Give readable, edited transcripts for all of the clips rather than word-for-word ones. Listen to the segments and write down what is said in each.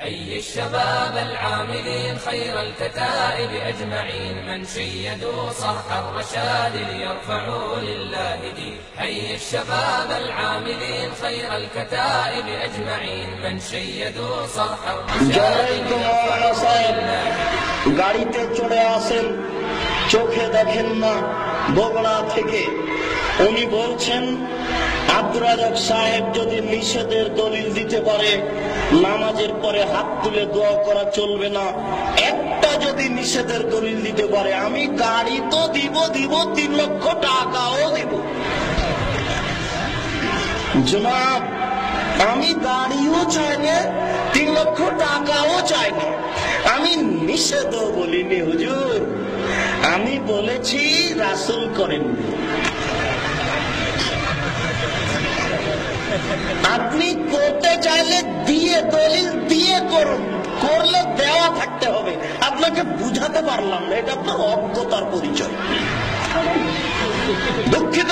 حي الشباب العاملين خير الكتائب أجمعين من شيدوا صرح الرشاد ليرفعوا لله دين. حي الشباب العاملين خير الكتائب أجمعين من شيدوا صرح الرشاد ليرفعوا لله دين. গাড়িতে চড়ে আসেন, চোখে দেখেন না, বগুড়া থেকে উনি বলছেন আব্দুর রাজাক সাহেব যদি নিষেধের দলিল দিতে পারে নামাজের পরে হাত তুলে দোয়া করা চলবে না, একটা যদি নিষেধের দলিল দিতে পারে আমি গাড়ি তো দিব 3 লক্ষ টাকাও দিব। জনাব, আমি গাড়িও চাই না, 3 লক্ষ টাকাও চাই না, আমি নিষেধও বলিনি হুজুর, আমি বলেছি রাসূল করেননি। আপনি করতে চাইলে দিয়ে দলিল দিয়ে করুন, করলে দেওয়া থাকতে হবে। আপনাকে বুঝাতে পারলাম না, এটা আপনার অজ্ঞতার পরিচয়। দুঃখিত।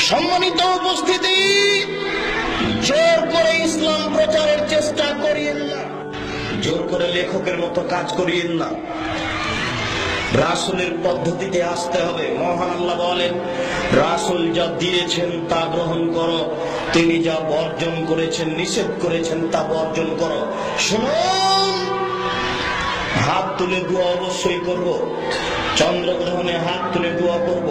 সম্মানিত উপস্থিতি, জোর করে ইসলাম প্রচারের চেষ্টা করিয়েন না, জোর করে লেখকের মতো কাজ করিয়েন না। রাসূলের পদ্ধতিতে আসতে হবে। মহান আল্লাহ বলেন, রাসূল যা দিয়েছেন তা গ্রহণ করো, তিনি যা বর্জন করেছেন, নিষেধ করেছেন তা বর্জন করো। শুনুন, হাত তুলে দোয়া অবশ্যই করব, চন্দ্রগ্রহণে হাত তুলে দোয়া করব,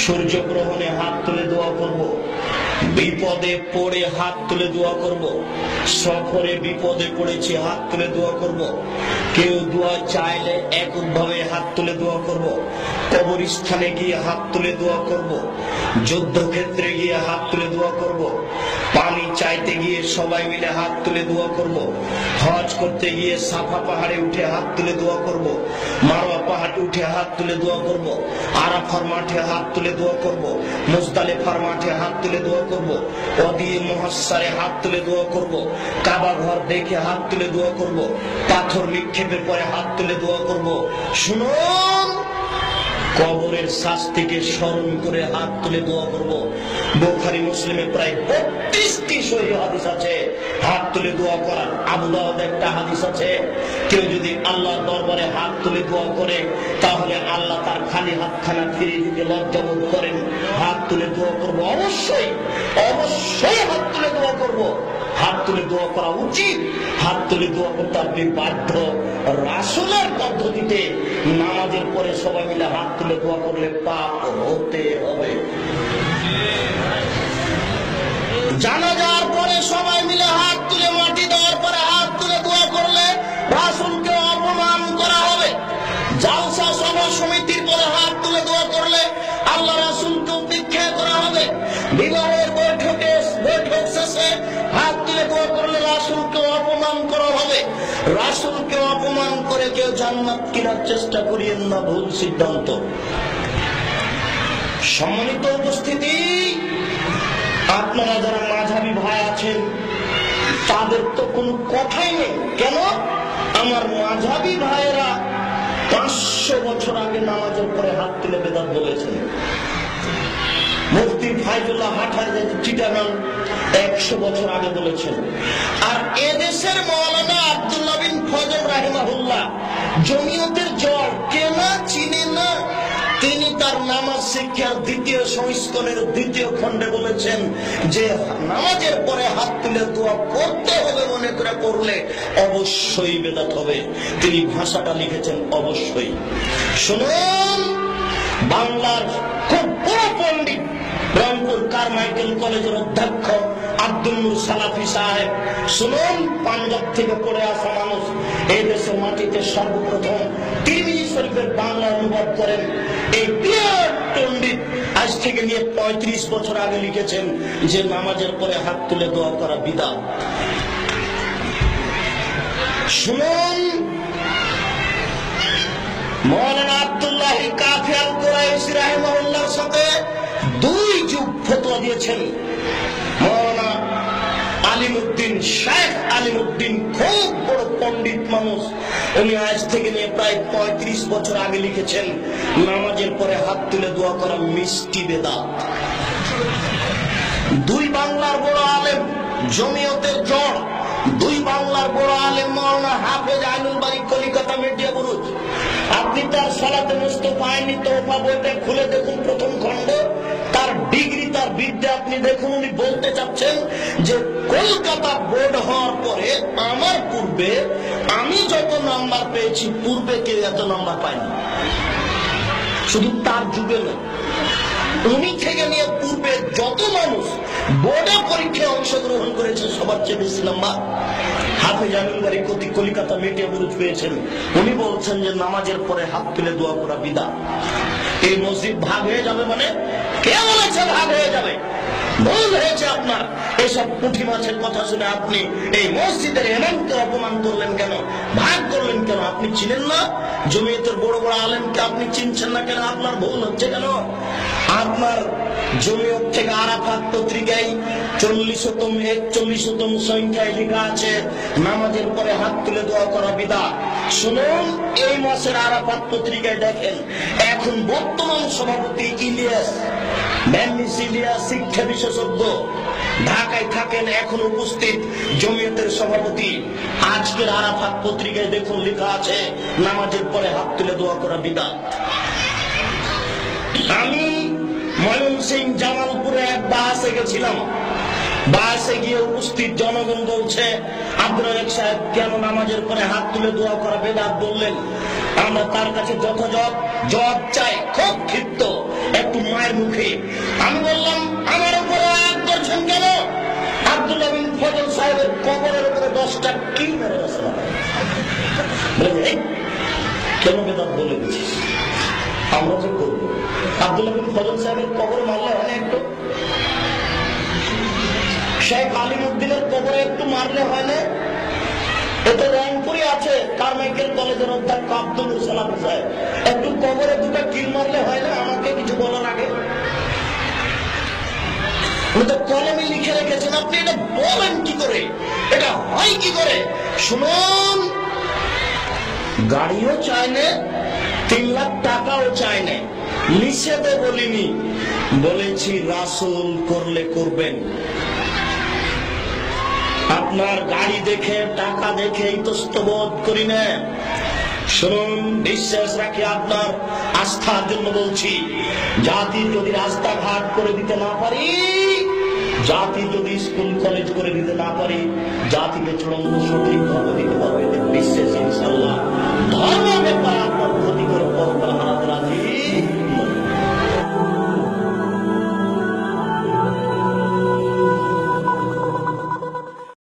সূর্যগ্রহণে হাত তুলে দোয়া করব, বিপদে পড়ে হাত তুলে দোয়া করব, সফরে বিপদে পড়েছি হাত তুলে দোয়া করব, কেউ দোয়া চাইলে এককভাবে হাত তুলে দোয়া করব, কবরস্থানে গিয়ে হাত তুলে দোয়া করব, যুদ্ধক্ষেত্রে গিয়ে হাত তুলে দোয়া করব, পানি চাইতে গিয়ে সবাই মিলে হাত তুলে দোয়া করব, হজ করতে গিয়ে সাফা পাহাড়ে উঠে হাত তুলে দোয়া করব, মারওয়া পাহাড়ে উঠে হাত তুলে দোয়া করব, আরাফার মাঠে হাত তুলে দোয়া করব, মুজদালিফার মাঠে হাত তুলে দোয়া করব, ওয়াদি মুহাসসারে হাত তুলে দোয়া করব, কাবা ঘর দেখে হাত তুলে দোয়া করব, পাথর নিক্ষেপের পরে হাত তুলে দোয়া করব। শুনুন, কবরের শাস্তিকে স্মরণ করে হাত তুলে দোয়া করব। বুখারী মুসলিমে প্রায় 32টি সহিহ হাদিস আছে হাত তুলে দোয়া করার। আবু দাউদে একটা হাদিস আছে, কেউ যদি আল্লাহর দরবারে হাত তুলে দোয়া করে তাহলে আল্লাহ তার খালি হাতখানা ফিরিয়ে দিতে লজ্জা বোধ করেন। হাত তুলে দোয়া করব, অবশ্যই অবশ্যই হাত তুলে দোয়া করব। হাত তুলে দোয়া করা উচিত, হাত তুলে দোয়া করতে আপনি বাধ্য। রাসূলের পদ্ধতিতে নামাজের পরে সবাই মিলে হাত তুলে দোয়া করলে পাপ হতে হবে। জানাজার পরে সবাই মিলে হাত তুলে মাটি দেওয়ার পরে হাত তুলে দোয়া করলে রাসূলকে অপমান করা হবে। জালসা সভা সমিতির পরে হাত তুলে দোয়া করলে আল্লাহ রাসূলকে উপেক্ষা করা হবে। বিবাহের বৈঠক শেষে হাত তুলে দোয়া করলে রাসূলকে অপমান করা হবে। রাসূলকে অপমান করে কেউ জান্নাত কেনার চেষ্টা করিয়েন না, ভুল সিদ্ধান্ত। সম্মানিত উপস্থিতি, আপনারা যারা মাঝহাবী ভাই আছেন তাদের তো কোনো কথাই নেই। কেন? আমার মাঝহাবী ভাইয়েরা 500 বছর আগে নামাজের পরে হাত তুলে বেদাত বলেছেন। মুফতি ফাইজুল্লাহ হাটারী চিটাগাং 100 বছর আগে বলেছেন। আর এদেশের মাওলানা আব্দুল্লাহ বিন ফজল রাহিমাহুল্লাহ জমিয়তের জল কেনা চিনে না, তিনি তার নামাজ শিক্ষার 2য় সংস্করণের 2য় খণ্ডে বলেছেন যে নামাজের পরে হাত তুলে দোয়া করতে হবে মনে করে করলে অবশ্যই বেদাত হবে। তিনি ভাষাটা লিখেছেন অবশ্যই। শুনুন, বাংলার খুব বড় পণ্ডিত, রংপুর কারমাইকেল কলেজের অধ্যক্ষ আব্দুল নূর সালাফি সাহেব, শুনুন, পাঞ্জাব থেকে পড়ে আসা মানুষ, এই দেশের মাটিতে সর্বপ্রথম তিরমিজি শরীফের বাংলা অনুবাদ করেন। এই বিরাট পণ্ডিত আজ থেকে নিয়ে 35 বছর আগে লিখেছেন যে নামাজের পরে হাত তুলে দোয়া করা বিদআত। শুনুন, মাওলানা আব্দুল্লাহ কাফি আল কুরাইশি রাহিমাহুল্লাহর সাথে 2 যুগ ফতোয়া দিয়েছেন। মাওলানা আলিমউদ্দিন, শেখ আলিমউদ্দিন খুব বড় পণ্ডিত মানুষ, উনি আজ থেকে নিয়ে প্রায় 35 বছর আগে লিখেছেন নামাজের পরে হাত তুলে দোয়া করা মিষ্টি বেদাত। 2 বাংলার বড় আলেম, জমিয়তের জড়, 2 বাংলার বড় আলেম আপনি তার সালাতে মুস্তাফায়ে তওবা বইটা খুলে দেখুন, প্রথম খণ্ড, তার ডিগ্রি, তার বিদ্যা আপনি দেখুন। উনি বলতে চাচ্ছেন যে কলকাতা বোর্ড হওয়ার পরে আমার পূর্বে আমি যত নাম্বার পেয়েছি, পূর্বে কেউ এত নাম্বার পায়নি। শুধু তার যুগে নয়, উনি থেকে নিয়ে পূর্বে যত মানুষ বোর্ডে পরীক্ষায় অংশগ্রহণ করেছে সবার চেয়ে বেশি নাম্বার হাফেজ আমিনবাড়ি কলিকাতা মেটিয়া বুরুজ পেয়েছেন। উনি বলছেন যে নামাজের পরে হাত তুলে দোয়া করা বিদআত। এই মসজিদ ভাগ হয়ে যাবে মানে কে বলেছে ভাগ হয়ে যাবে? ভুল হয়েছে আপনার। এসব পুঁটি মাছের কথা শুনে আপনি এই মসজিদের ইমামকে অপমান করলেন কেন, ভাগ করলেন কেন? আপনি চিনেন না জমিয়তের বড় বড় আলেমকে? আপনি চিনছেন না কেন? আপনার ভুল হচ্ছে কেন? আপনার জমিয়ত থেকে আরাফাত পত্রিকায় 40তম 41তম সংখ্যায় লেখা আছে নামাজের পরে হাত তুলে দোয়া করা বিদআত। শুনুন, এই মাসের আরাফাত পত্রিকায় দেখেন, এখন বর্তমান সভাপতি ইলিয়াস শিক্ষা বিশেষজ্ঞ ঢাকায় থাকেন, এখন উপস্থিত জমিয়তের সভাপতি। আজকের আরাফাত পত্রিকায় দেখুন লেখা আছে নামাজের পরে হাত তুলে দোয়া করা বিদআত। আমি ময়মনসিংহ জামালপুরে এক বাসে গেছিলাম। বাসে গিয়ে উপস্থিত জনগণ বলছে, আব্দুল রাজ্জাক সাহেব কেন নামাজের পরে হাত তুলে দোয়া করা বিদআত বললেন? আমরা তার কাছে যথাযথ জবাব চাই। খুব ক্ষিপ্ত, একটু মায়ের মুখে। আমি বললাম, আমার উপরে আয়াত করছেন কেন? আব্দুল্লাহ বিন ফজল সাহেবের কবরের উপরে 10টা কিল মেরে গেছে। কেন বিদআত বলে দিচ্ছিস? আমরা যে করবো আব্দুল্লাহ বিন ফজল সাহেবের কবরে মারলে হয় না একটু? শেখ আলিমউদ্দিনের কবরে একটু মারলে হয় না? এতে রংপুরে আছে কারমাইকেল কলেজের অধ্যক্ষ আব্দুল সালাম সাহেব, একটু কবরে দুটা কিল মারলে হয় না? আমাকে কিছু বলার আগে উনি তো কলমে লিখে রেখেছেন, আপনি এটা বলেন কি করে? এটা হয় কি করে? শুনুন, গাড়িও চায় না, 3 লাখ টাকাও চায় না, নিষেধে বলিনি, বলেছি রাসূল করলে করবেন। আপনার গাড়ি দেখে টাকা দেখে ইতস্তবোধ করি না। শুনুন, বিশ্বাস রাখি, আপনার আস্থার জন্য বলছি, জাতি যদি রাস্তাঘাট করে দিতে না পারি, জাতি যদি স্কুল কলেজ করে দিতে না পারি, জাতিকে চূড়ান্ত সঠিক ধর্ম দিতে পারবে। বিশ্বাস ইনশাআল্লাহ। ধর্ম ব্যাপারে আপনার ক্ষতি করে পরকাল